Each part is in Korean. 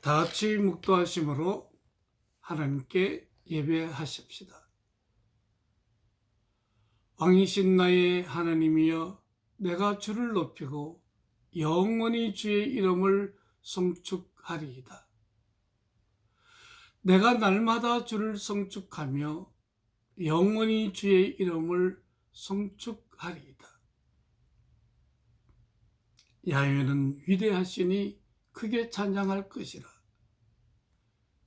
다 같이 묵도하심으로 하나님께 예배하십시다. 왕이신 나의 하나님이여, 내가 주를 높이고 영원히 주의 이름을 송축하리이다. 내가 날마다 주를 송축하며 영원히 주의 이름을 송축하리이다. 야훼는 위대하시니 크게 찬양할 것이라.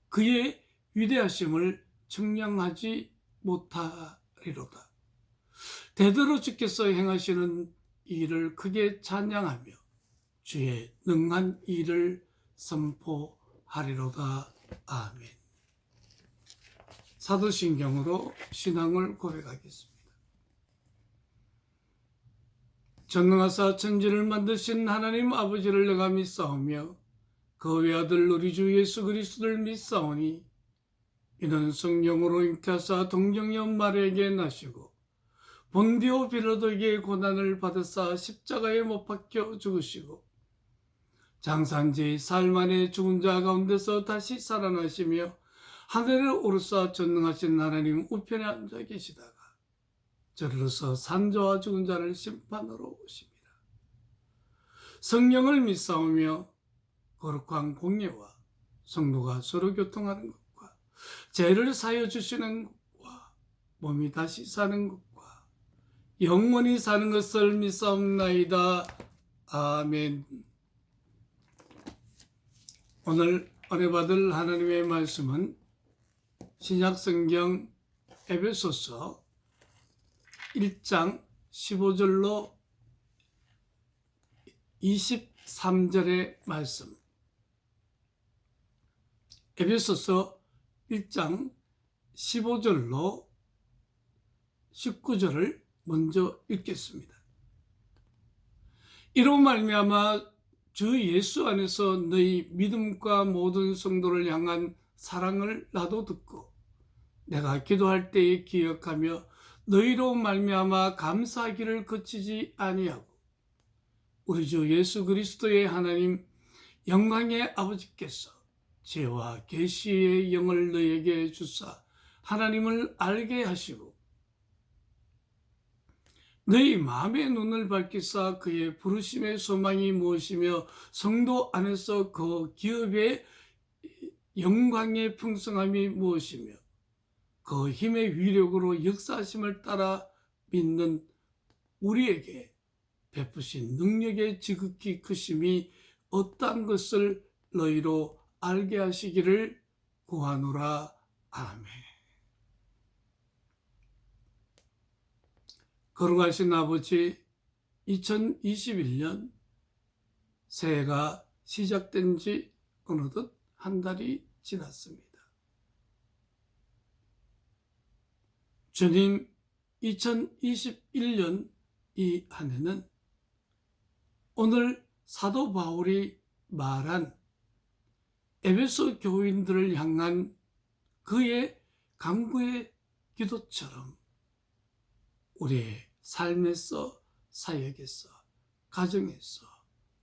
그의 위대하심을 측량하지 못하리로다. 대대로 주께서 행하시는 일을 크게 찬양하며 주의 능한 일을 선포하리로다. 아멘. 사도신경으로 신앙을 고백하겠습니다. 전능하사 천지를 만드신 하나님 아버지를 내가 믿사오며 그 외아들 우리 주 예수 그리스도를 믿사오니 이는 성령으로 잉태하사 동정녀 마리아에게 나시고 본디오 빌라도에게 고난을 받으사 십자가에 못 박혀 죽으시고 장사한 지 사흘 만에 죽은 자 가운데서 다시 살아나시며 하늘에 오르사 전능하신 하나님 우편에 앉아 계시다가 저리로서 산자와 죽은 자를 심판하러 오십니다. 성령을 믿사오며 거룩한 공예와 성도가 서로 교통하는 것과 죄를 사하여 주시는 것과 몸이 다시 사는 것과 영원히 사는 것을 믿사옵나이다. 아멘. 오늘 은혜 받을 하나님의 말씀은 신약성경 에베소서 1장 15절로 23절의 말씀. 에베소서 1장 15절로 19절을 먼저 읽겠습니다. 이로 말미암아 주 예수 안에서 너희 믿음과 모든 성도를 향한 사랑을 나도 듣고 내가 기도할 때에 기억하며 너희로 말미암아 감사하기를 그치지 아니하고 우리 주 예수 그리스도의 하나님 영광의 아버지께서 지혜와 계시의 영을 너희에게 주사 하나님을 알게 하시고 너희 마음의 눈을 밝히사 그의 부르심의 소망이 무엇이며 성도 안에서 그 기업의 영광의 풍성함이 무엇이며 그 힘의 위력으로 역사하심을 따라 믿는 우리에게 베푸신 능력의 지극히 크심이 어떠한 것을 너희로 알게 하시기를 구하노라. 아멘. 거룩하신 아버지, 2021년 새해가 시작된 지 어느덧 한 달이 지났습니다. 주님, 2021년 이 한 해는 오늘 사도 바울이 말한 에베소 교인들을 향한 그의 간구의 기도처럼 우리의 삶에서, 사역에서, 가정에서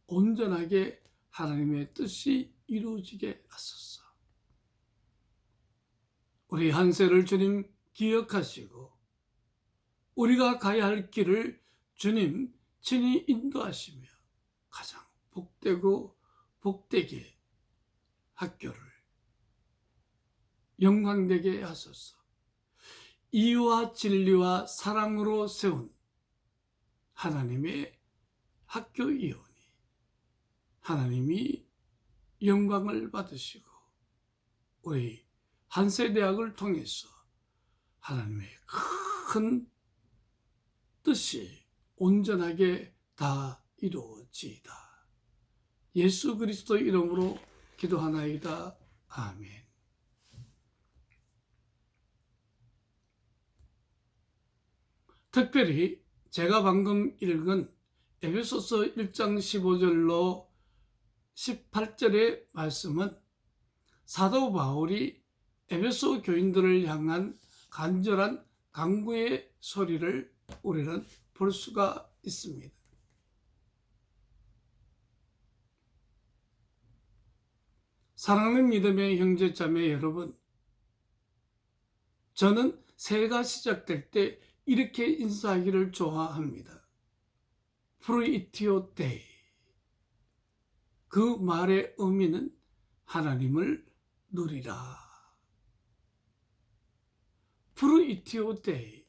온전하게 하나님의 뜻이 이루어지게 하소서. 우리 한 세를 주님 기억하시고 우리가 가야 할 길을 주님 친히 인도하시며 가장 복되고 복되게 학교를 영광되게 하소서. 이와 진리와 사랑으로 세운 하나님의 학교이오니 하나님이 영광을 받으시고 우리 한세대학을 통해서 하나님의 큰 뜻이 온전하게 다 이루어지이다. 예수 그리스도 이름으로 기도하나이다. 아멘. 특별히 제가 방금 읽은 에베소서 1장 15절로 18절의 말씀은 사도 바울이 에베소 교인들을 향한 간절한 간구의 소리를 우리는 볼 수가 있습니다. 사랑하는 믿음의 형제 자매 여러분, 저는 새해가 시작될 때 이렇게 인사하기를 좋아합니다. 프루이티오 데이. 그 말의 의미는 하나님을 누리라. 프루이티오 데이.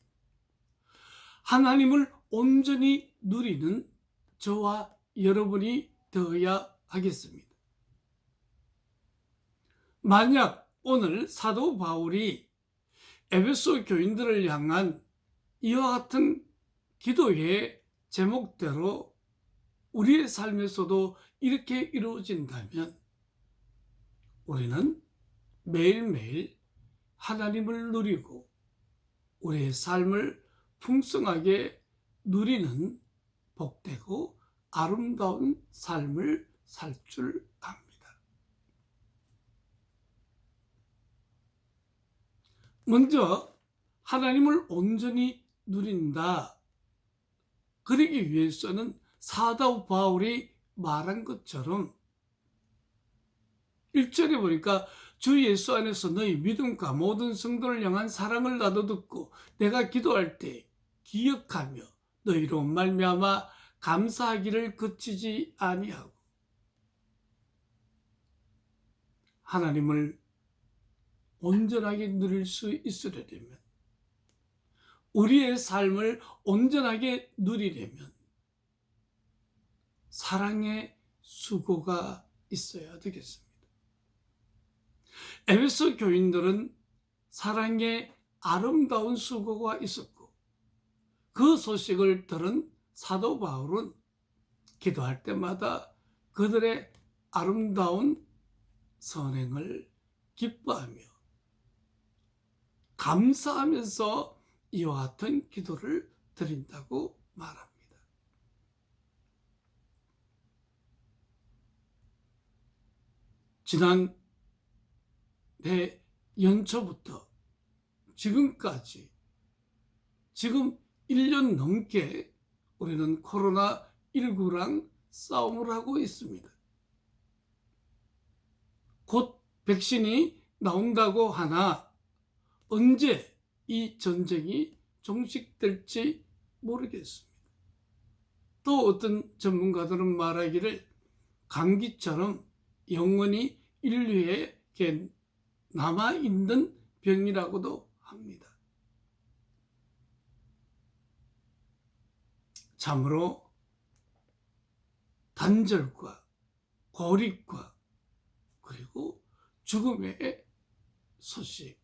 하나님을 온전히 누리는 저와 여러분이 되어야 하겠습니다. 만약 오늘 사도 바울이 에베소 교인들을 향한 이와 같은 기도의 제목대로 우리의 삶에서도 이렇게 이루어진다면 우리는 매일매일 하나님을 누리고 우리의 삶을 풍성하게 누리는 복되고 아름다운 삶을 살 줄 압니다. 먼저 하나님을 온전히 누린다. 그러기 위해서는 사도 바울이 말한 것처럼 1절에 보니까 주 예수 안에서 너희 믿음과 모든 성도를 향한 사랑을 나도 듣고 내가 기도할 때 기억하며 너희로 말미암아 감사하기를 그치지 아니하고. 하나님을 온전하게 누릴 수 있으려면, 우리의 삶을 온전하게 누리려면 사랑의 수고가 있어야 되겠습니다. 에베소 교인들은 사랑의 아름다운 수고가 있었고 그 소식을 들은 사도 바울은 기도할 때마다 그들의 아름다운 선행을 기뻐하며 감사하면서 이와 같은 기도를 드린다고 말합니다. 지난 연초부터 지금까지 지금 1년 넘게 우리는 코로나19랑 싸움을 하고 있습니다. 곧 백신이 나온다고 하나 언제 이 전쟁이 종식될지 모르겠습니다. 또 어떤 전문가들은 말하기를 감기처럼 영원히 인류에게 남아있는 병이라고도 합니다. 참으로 단절과 고립과 그리고 죽음의 소식,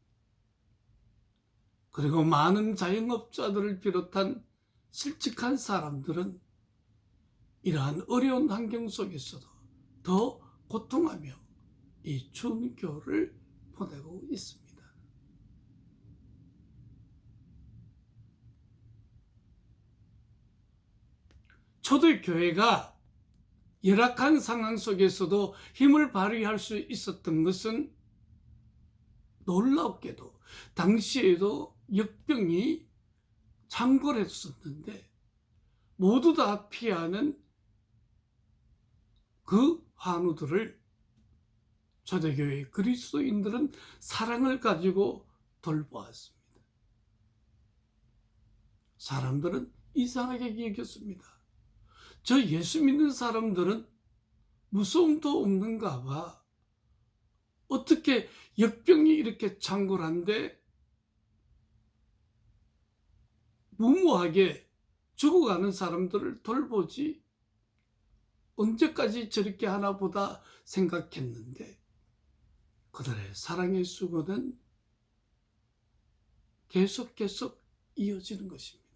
그리고 많은 자영업자들을 비롯한 실직한 사람들은 이러한 어려운 환경 속에서도 더 고통하며 이 추운 겨울을 보내고 있습니다. 초대교회가 열악한 상황 속에서도 힘을 발휘할 수 있었던 것은 놀랍게도 당시에도 역병이 창궐했었는데 모두 다 피하는 그 환우들을 초대교회 그리스도인들은 사랑을 가지고 돌보았습니다. 사람들은 이상하게 여겼습니다. 저 예수 믿는 사람들은 무서움도 없는가 봐. 어떻게 역병이 이렇게 창궐한데 무모하게 죽어가는 사람들을 돌보지? 언제까지 저렇게 하나 보다 생각했는데 그들의 사랑의 수고는 계속 이어지는 것입니다.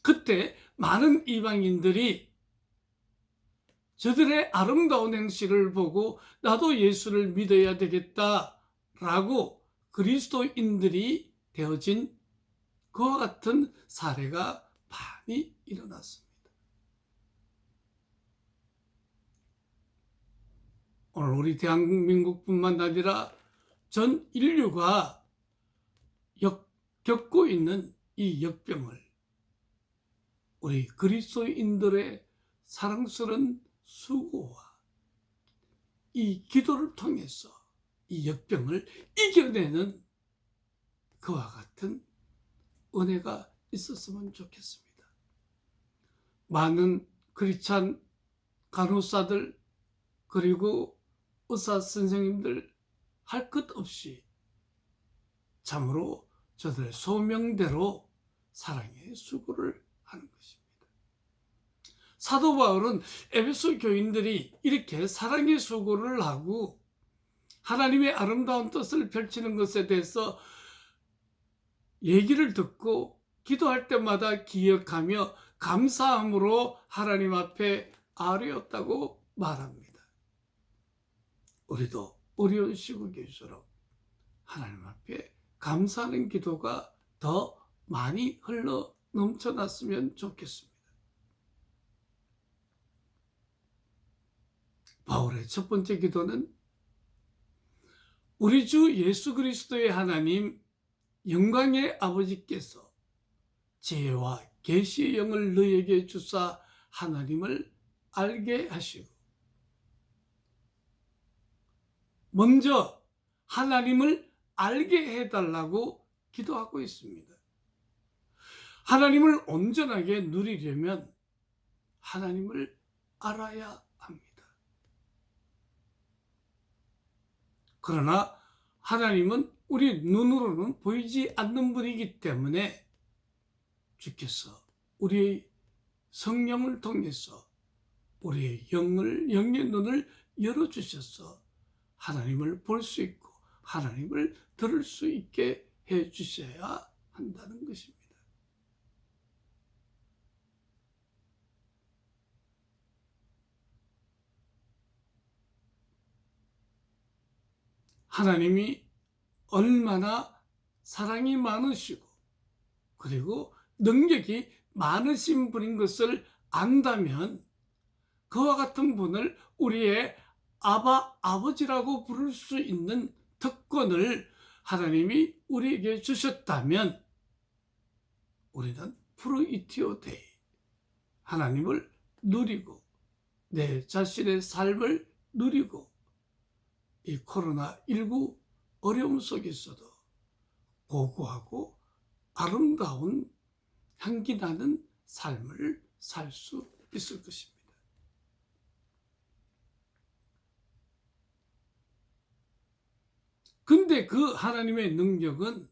그때 많은 이방인들이 저들의 아름다운 행실을 보고 나도 예수를 믿어야 되겠다라고 그리스도인들이 되어진 그와 같은 사례가 많이 일어났습니다. 오늘 우리 대한민국뿐만 아니라 전 인류가 겪고 있는 이 역병을 우리 그리스도인들의 사랑스러운 수고와 이 기도를 통해서 이 역병을 이겨내는 그와 같은 은혜가 있었으면 좋겠습니다. 많은 크리스찬 간호사들 그리고 의사 선생님들 할 것 없이 참으로 저들의 소명대로 사랑의 수고를 하는 것입니다. 사도 바울은 에베소 교인들이 이렇게 사랑의 수고를 하고 하나님의 아름다운 뜻을 펼치는 것에 대해서 얘기를 듣고 기도할 때마다 기억하며 감사함으로 하나님 앞에 아뢰었다고 말합니다. 우리도 어려운 시국일수록 하나님 앞에 감사하는 기도가 더 많이 흘러 넘쳐났으면 좋겠습니다. 바울의 첫 번째 기도는 우리 주 예수 그리스도의 하나님 영광의 아버지께서 지혜와 계시의 영을 너희에게 주사 하나님을 알게 하시고, 먼저 하나님을 알게 해달라고 기도하고 있습니다. 하나님을 온전하게 누리려면 하나님을 알아야 합니다. 그러나 하나님은 우리 눈으로는 보이지 않는 분이기 때문에 주께서 우리의 성령을 통해서 우리의 영의 눈을 열어주셔서 하나님을 볼 수 있고 하나님을 들을 수 있게 해주셔야 한다는 것입니다. 하나님이 얼마나 사랑이 많으시고 그리고 능력이 많으신 분인 것을 안다면 그와 같은 분을 우리의 아버지라고 부를 수 있는 특권을 하나님이 우리에게 주셨다면 우리는 프루이티오 데이, 하나님을 누리고 내 자신의 삶을 누리고 이 코로나19 어려움 속에서도 고고하고 아름다운 향기 나는 삶을 살 수 있을 것입니다. 근데 그 하나님의 능력은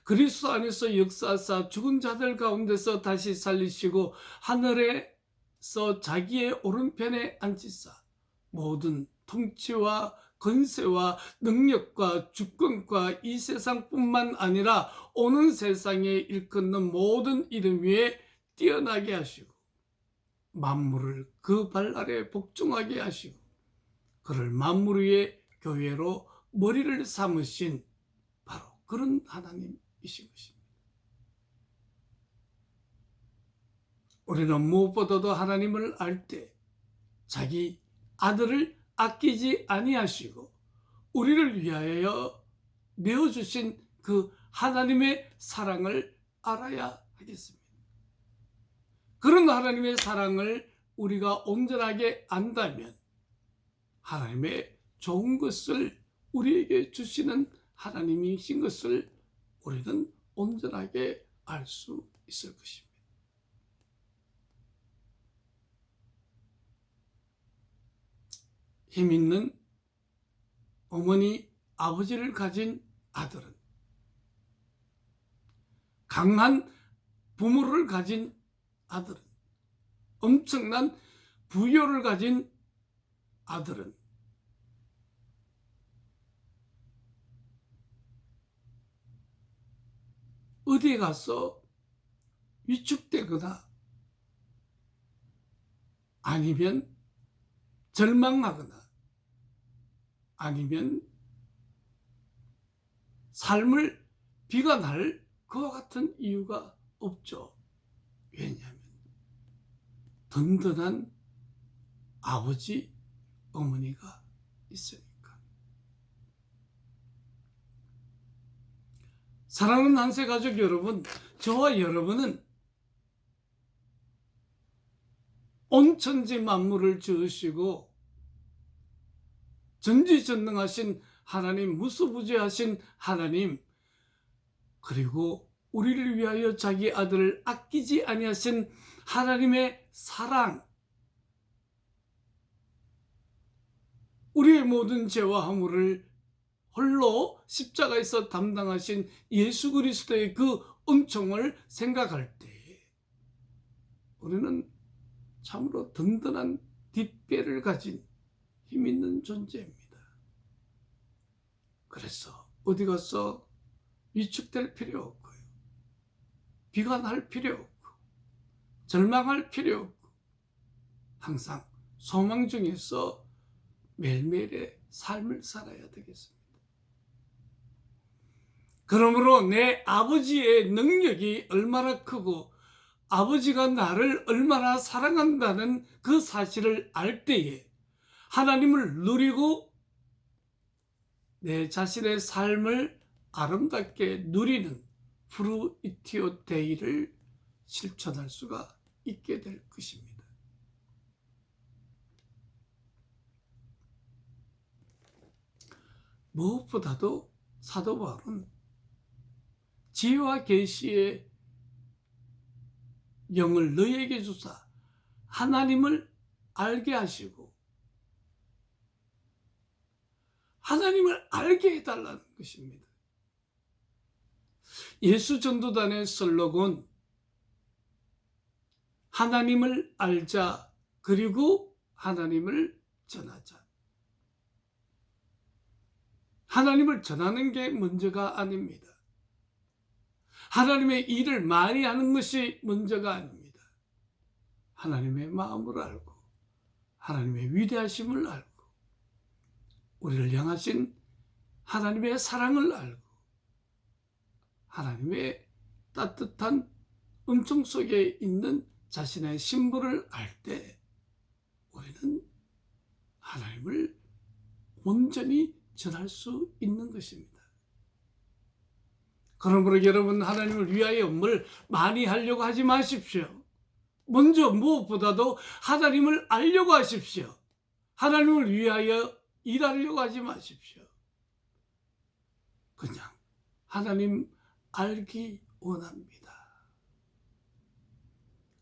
그리스도 안에서 역사하사 죽은 자들 가운데서 다시 살리시고 하늘에서 자기의 오른편에 앉히사 모든 통치와 권세와 능력과 주권과 이 세상뿐만 아니라 오는 세상에 일컫는 모든 이름 위에 뛰어나게 하시고 만물을 그 발 아래 복종하게 하시고 그를 만물 위의 교회로 머리를 삼으신 바로 그런 하나님이신 것입니다. 우리는 무엇보다도 하나님을 알 때 자기 아들을 아끼지 아니하시고 우리를 위하여 내어주신 그 하나님의 사랑을 알아야 하겠습니다. 그런 하나님의 사랑을 우리가 온전하게 안다면 하나님의 좋은 것을 우리에게 주시는 하나님이신 것을 우리는 온전하게 알 수 있을 것입니다. 힘 있는 어머니, 아버지를 가진 아들은 강한 부모를 가진 아들은 엄청난 부여를 가진 아들은 어디에 가서 위축되거나 아니면 절망하거나 아니면 삶을 비관할 그와 같은 이유가 없죠. 왜냐하면 든든한 아버지, 어머니가 있으니까. 사랑하는 한세 가족 여러분, 저와 여러분은 온 천지 만물을 지으시고 전지전능하신 하나님, 무소부재하신 하나님, 그리고 우리를 위하여 자기 아들을 아끼지 아니하신 하나님의 사랑, 우리의 모든 죄와 허물을 홀로 십자가에서 담당하신 예수 그리스도의 그 은총을 생각할 때 우리는 참으로 든든한 뒷배를 가진 힘 있는 존재입니다. 그래서 어디 가서 위축될 필요 없고요. 비관할 필요 없고 절망할 필요 없고 항상 소망 중에서 매일매일의 삶을 살아야 되겠습니다. 그러므로 내 아버지의 능력이 얼마나 크고 아버지가 나를 얼마나 사랑한다는 그 사실을 알 때에 하나님을 누리고 내 자신의 삶을 아름답게 누리는 프루이티오 데이를 실천할 수가 있게 될 것입니다. 무엇보다도 사도 바울은 지혜와 계시의 영을 너희에게 주사 하나님을 알게 하시고 하나님을 알게 해달라는 것입니다. 예수 전도단의 슬로건 하나님을 알자, 그리고 하나님을 전하자. 하나님을 전하는 게 문제가 아닙니다. 하나님의 일을 많이 하는 것이 문제가 아닙니다. 하나님의 마음을 알고 하나님의 위대하심을 알고 우리를 향하신 하나님의 사랑을 알고 하나님의 따뜻한 은총 속에 있는 자신의 신분을 알 때 우리는 하나님을 온전히 전할 수 있는 것입니다. 그러므로 여러분, 하나님을 위하여 뭘 많이 하려고 하지 마십시오. 먼저 무엇보다도 하나님을 알려고 하십시오. 하나님을 위하여 일하려고 하지 마십시오. 그냥 하나님 알기 원합니다.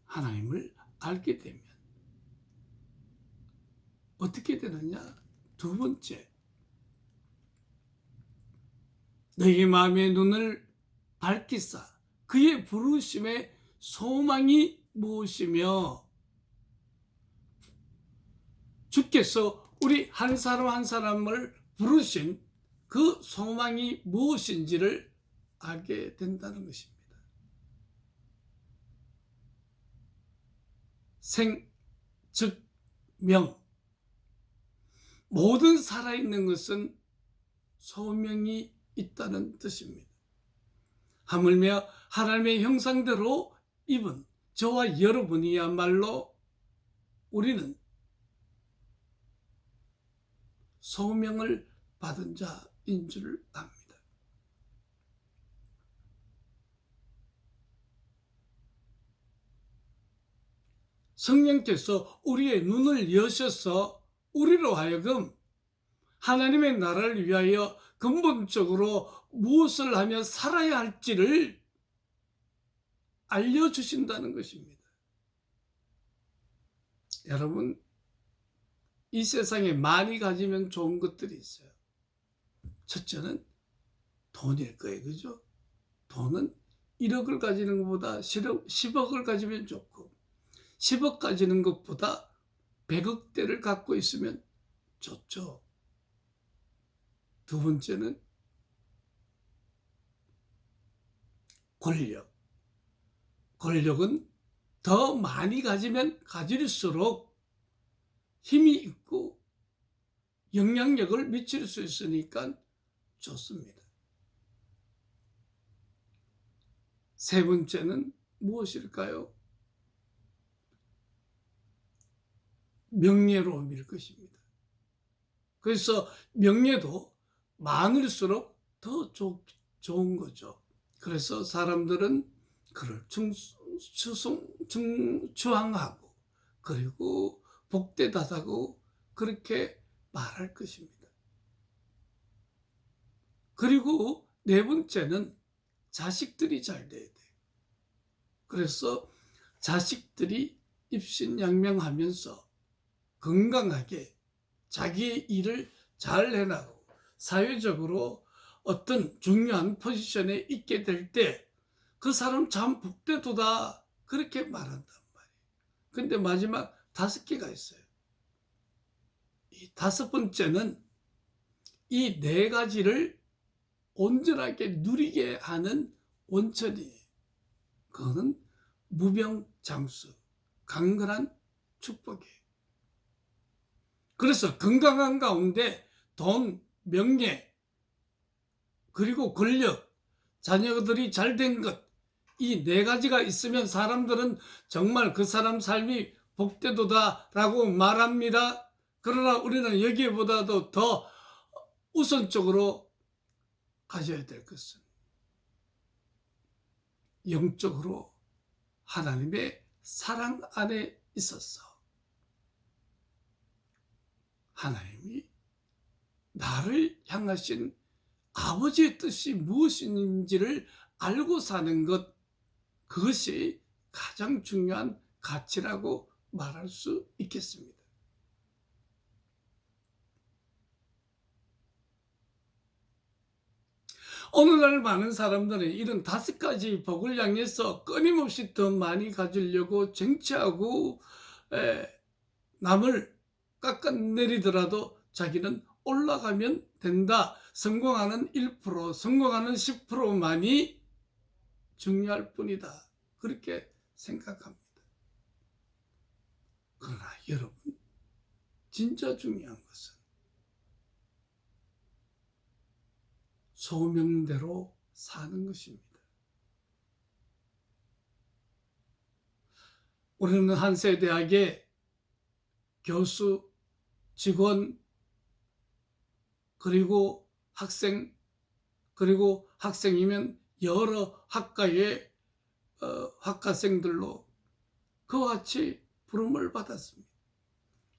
하나님을 알게 되면 어떻게 되느냐? 두 번째, 너희 마음의 눈을 밝히사 그의 부르심의 소망이 무엇이며, 주께서 우리 한 사람 한 사람을 부르신 그 소망이 무엇인지를 알게 된다는 것입니다. 생, 즉, 명. 모든 살아있는 것은 소명이 있다는 뜻입니다. 하물며 하나님의 형상대로 입은 저와 여러분이야말로 우리는 소명을 받은 자인 줄 압니다. 성령께서 우리의 눈을 여셔서 우리로 하여금 하나님의 나라를 위하여 근본적으로 무엇을 하며 살아야 할지를 알려주신다는 것입니다. 여러분, 이 세상에 많이 가지면 좋은 것들이 있어요. 첫째는 돈일 거예요. 그죠? 돈은 1억을 가지는 것보다 10억을 가지면 좋고 10억 가지는 것보다 100억대를 갖고 있으면 좋죠. 두 번째는 권력. 권력은 더 많이 가지면 가질수록 힘이 있고 영향력을 미칠 수 있으니까 좋습니다. 세 번째는 무엇일까요? 명예로움일 것입니다. 그래서 명예도 많을수록 더 좋은 거죠. 그래서 사람들은 그를 추앙하고 그리고 복되다고 그렇게 말할 것입니다. 그리고 네 번째는 자식들이 잘 돼야 돼. 그래서 자식들이 입신양명하면서 건강하게 자기의 일을 잘 해나가고 사회적으로 어떤 중요한 포지션에 있게 될 때 그 사람 참 복되도다 그렇게 말한단 말이에요. 근데 마지막 5개가 있어요. 이 5번째는 이 4가지를 온전하게 누리게 하는 원천이에요. 그거는 무병장수, 강건한 축복이에요. 그래서 건강한 가운데 돈, 명예, 그리고 권력, 자녀들이 잘 된 것, 이 4가지가 있으면 사람들은 정말 그 사람 삶이 복되도다라고 말합니다. 그러나 우리는 여기보다도 더 우선적으로 가져야 될 것은 영적으로 하나님의 사랑 안에 있어서 하나님이 나를 향하신 아버지의 뜻이 무엇인지를 알고 사는 것, 그것이 가장 중요한 가치라고 말할 수 있겠습니다. 오늘날 많은 사람들은 이런 5가지 복을 향해서 끊임없이 더 많이 가지려고 쟁취하고 남을 깎아내리더라도 자기는 올라가면 된다. 성공하는 1%, 성공하는 10%만이 중요할 뿐이다. 그렇게 생각합니다. 그러나 여러분, 진짜 중요한 것은 소명대로 사는 것입니다. 우리는 한세대학의 교수, 직원, 그리고 학생, 그리고 학생이면 여러 학과의 학과생들로 그와 같이 부름을 받았습니다.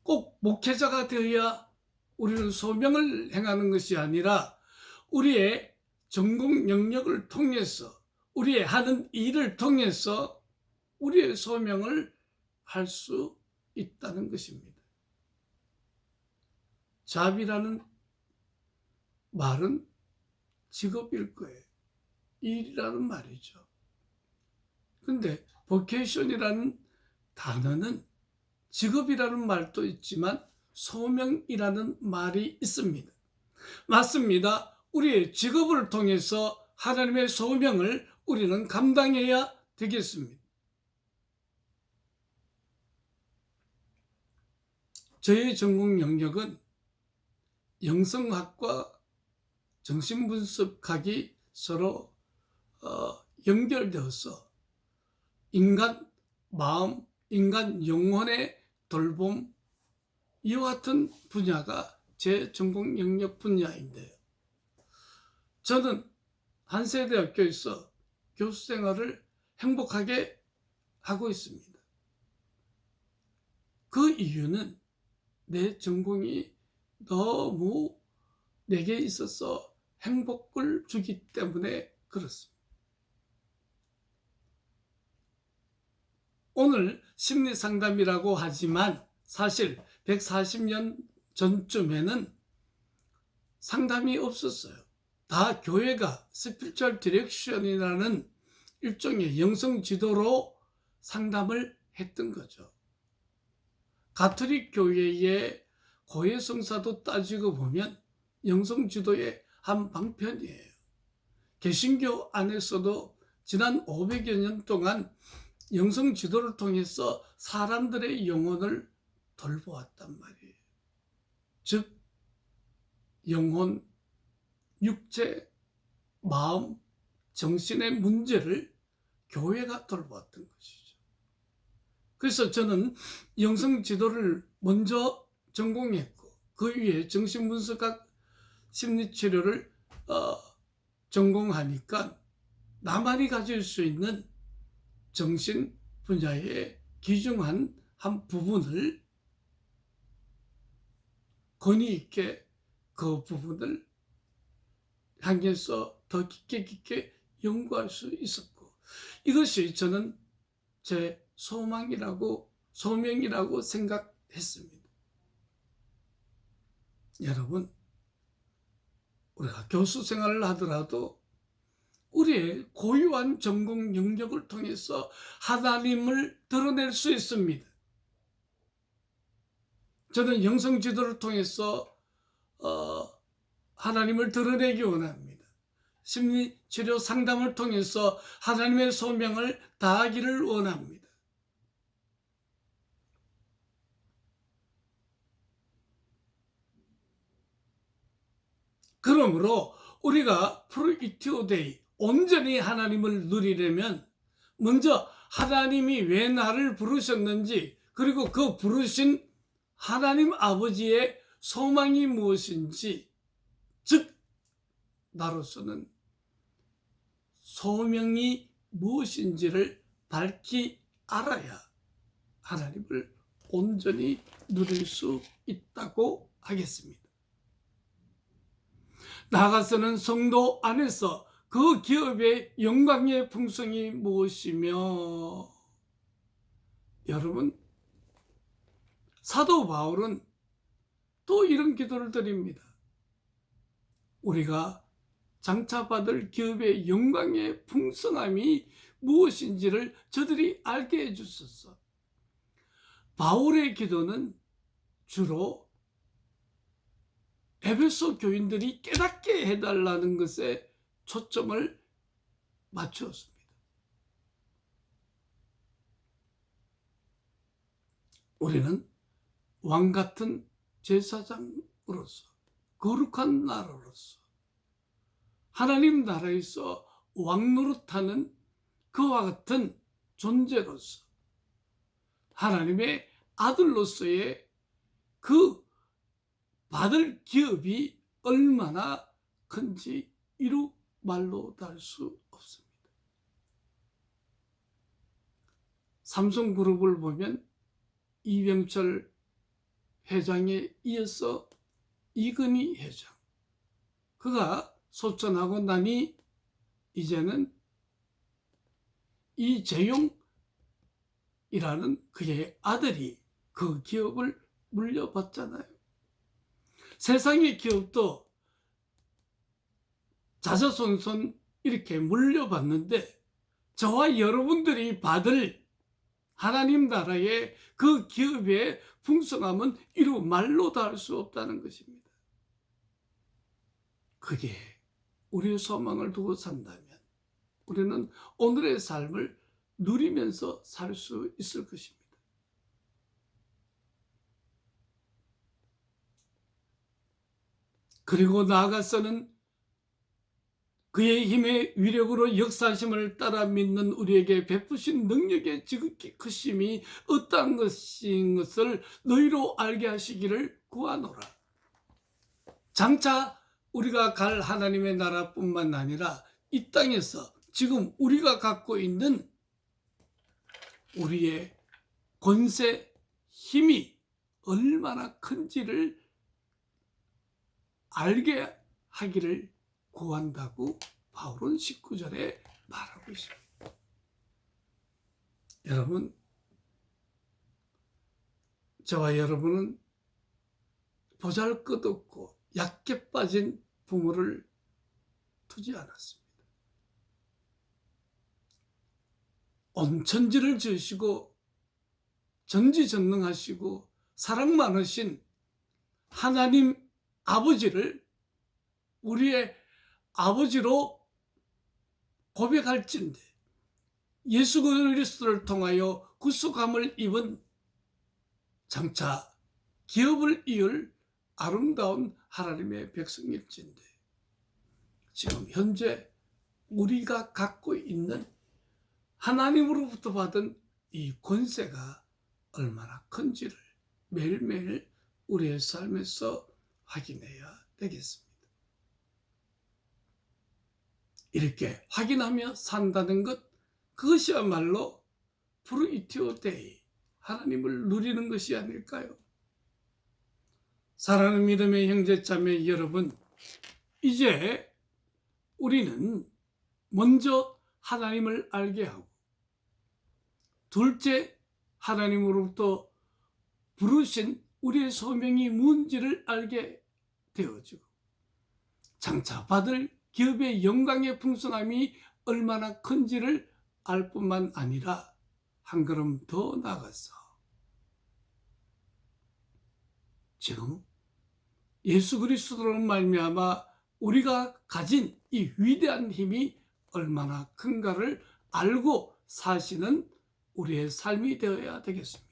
꼭 목회자가 되어야 우리는 소명을 행하는 것이 아니라 우리의 전공 영역을 통해서 우리의 하는 일을 통해서 우리의 소명을 할 수 있다는 것입니다. 잡이라는 말은 직업일 거예요. 일이라는 말이죠. 근데 vocation이라는 단어는 직업이라는 말도 있지만 소명이라는 말이 있습니다. 맞습니다. 우리의 직업을 통해서 하나님의 소명을 우리는 감당해야 되겠습니다. 저의 전공 영역은 영성학과 정신분석학이 서로 연결되어서 인간 마음, 인간 영혼의 돌봄, 이와 같은 분야가 제 전공 영역 분야인데요. 저는 한세대학교에서 교수 생활을 행복하게 하고 있습니다. 그 이유는 내 전공이 너무 내게 있어서 행복을 주기 때문에 그렇습니다. 오늘 심리상담이라고 하지만 사실 140년 전쯤에는 상담이 없었어요. 다 교회가 스피리추얼 디렉션이라는 일종의 영성 지도로 상담을 했던 거죠. 가톨릭 교회의 고해성사도 따지고 보면 영성 지도의 한 방편이에요. 개신교 안에서도 지난 500여 년 동안 영성 지도를 통해서 사람들의 영혼을 돌보았단 말이에요. 즉 영혼, 육체, 마음, 정신의 문제를 교회가 돌보았던 것이죠. 그래서 저는 영성 지도를 먼저 전공했고 그 위에 정신분석학 심리치료를 전공하니까 나만이 가질 수 있는 정신 분야의 귀중한 한 부분을 권위 있게 그 부분을 향해서 더 깊게 연구할 수 있었고, 이것이 저는 제 소명이라고 생각했습니다. 여러분, 우리가 교수 생활을 하더라도 우리의 고유한 전공 영역을 통해서 하나님을 드러낼 수 있습니다. 저는 영성 지도를 통해서 하나님을 드러내기 원합니다. 심리치료 상담을 통해서 하나님의 소명을 다하기를 원합니다. 그러므로 우리가 프로이티오데이, 온전히 하나님을 누리려면 먼저 하나님이 왜 나를 부르셨는지, 그리고 그 부르신 하나님 아버지의 소망이 무엇인지, 즉 나로서는 소명이 무엇인지를 밝히 알아야 하나님을 온전히 누릴 수 있다고 하겠습니다. 나아가서는 성도 안에서 그 기업의 영광의 풍성이 무엇이며, 여러분, 사도 바울은 또 이런 기도를 드립니다. 우리가 장차받을 기업의 영광의 풍성함이 무엇인지를 저들이 알게 해주소서. 바울의 기도는 주로 에베소 교인들이 깨닫게 해달라는 것에 초점을 맞추었습니다. 우리는 왕같은 제사장으로서, 거룩한 나라로서, 하나님 나라에서 왕노릇하는 그와 같은 존재로서, 하나님의 아들로서의 그 받을 기업이 얼마나 큰지 이루 말로 달 수 없습니다. 삼성그룹을 보면 이병철 회장에 이어서 이건희 회장, 그가 소천하고 나니 이제는 이재용이라는 그의 아들이 그 기업을 물려받잖아요. 세상의 기업도 자자손손 이렇게 물려받는데, 저와 여러분들이 받을 하나님 나라의 그 기업의 풍성함은 이루 말로 다 할 수 없다는 것입니다. 그게 우리의 소망을 두고 산다면 우리는 오늘의 삶을 누리면서 살 수 있을 것입니다. 그리고 나아가서는 그의 힘의 위력으로 역사심을 따라 믿는 우리에게 베푸신 능력의 지극히 크심이 어떠한 것인 것을 너희로 알게 하시기를 구하노라. 장차 우리가 갈 하나님의 나라뿐만 아니라 이 땅에서 지금 우리가 갖고 있는 우리의 권세, 힘이 얼마나 큰지를 알게 하기를 구한다고 바울은 19절에 말하고 있습니다. 여러분, 저와 여러분은 보잘것없고 약게 빠진 부모를 두지 않았습니다. 온 천지를 지으시고 전지전능하시고 사랑 많으신 하나님 아버지를 우리의 아버지로 고백할진대 예수 그리스도를 통하여 구속함을 입은 장차 기업을 이을 아름다운 하나님의 백성일진데, 지금 현재 우리가 갖고 있는 하나님으로부터 받은 이 권세가 얼마나 큰지를 매일매일 우리의 삶에서 확인해야 되겠습니다. 이렇게 확인하며 산다는 것, 그것이야말로 프루이티오데이, 하나님을 누리는 것이 아닐까요? 사랑하는 믿음의 형제자매 여러분, 이제 우리는 먼저 하나님을 알게 하고, 둘째, 하나님으로부터 부르신 우리의 소명이 뭔지를 알게 되어지고, 장차 받을 기업의 영광의 풍성함이 얼마나 큰지를 알 뿐만 아니라 한 걸음 더 나아가서 지금 예수 그리스도로 말미암아 우리가 가진 이 위대한 힘이 얼마나 큰가를 알고 사시는 우리의 삶이 되어야 되겠습니다.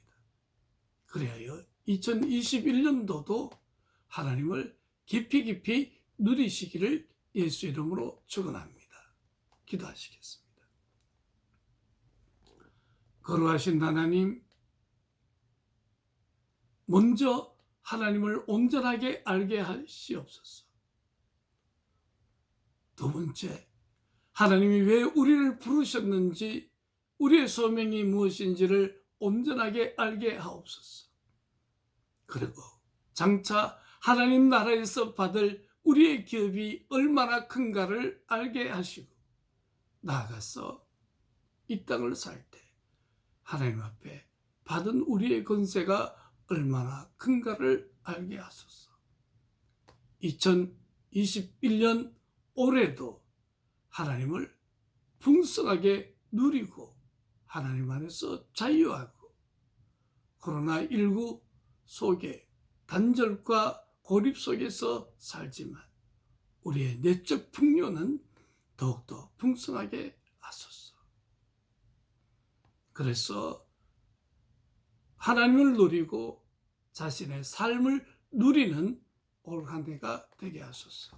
그래야 2021년도도 하나님을 깊이 누리시기를 예수 이름으로 축원합니다. 기도하시겠습니다. 거룩하신 하나님, 먼저 하나님을 온전하게 알게 하시옵소서. 두 번째, 하나님이 왜 우리를 부르셨는지, 우리의 소명이 무엇인지를 온전하게 알게 하옵소서. 그리고 장차 하나님 나라에서 받을 우리의 기업이 얼마나 큰가를 알게 하시고, 나아가서 이 땅을 살 때 하나님 앞에 받은 우리의 권세가 얼마나 큰가를 알게 하소서. 2021년 올해도 하나님을 풍성하게 누리고 하나님 안에서 자유하고, 코로나19 속에 단절과 고립 속에서 살지만 우리의 내적 풍요는 더욱더 풍성하게 하소서. 그래서 하나님을 누리고 자신의 삶을 누리는 올 한 해가 되게 하소서.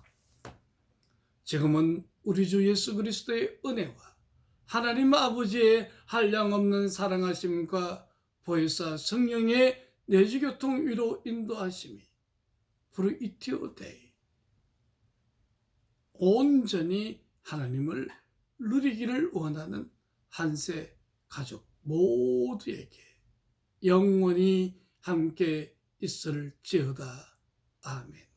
지금은 우리 주 예수 그리스도의 은혜와 하나님 아버지의 한량없는 사랑하심과 보혜사 성령의 내주교통 위로 인도하심이 프루이티오 데이 온전히 하나님을 누리기를 원하는 한세 가족 모두에게 영원히 함께 있을지어다. 아멘.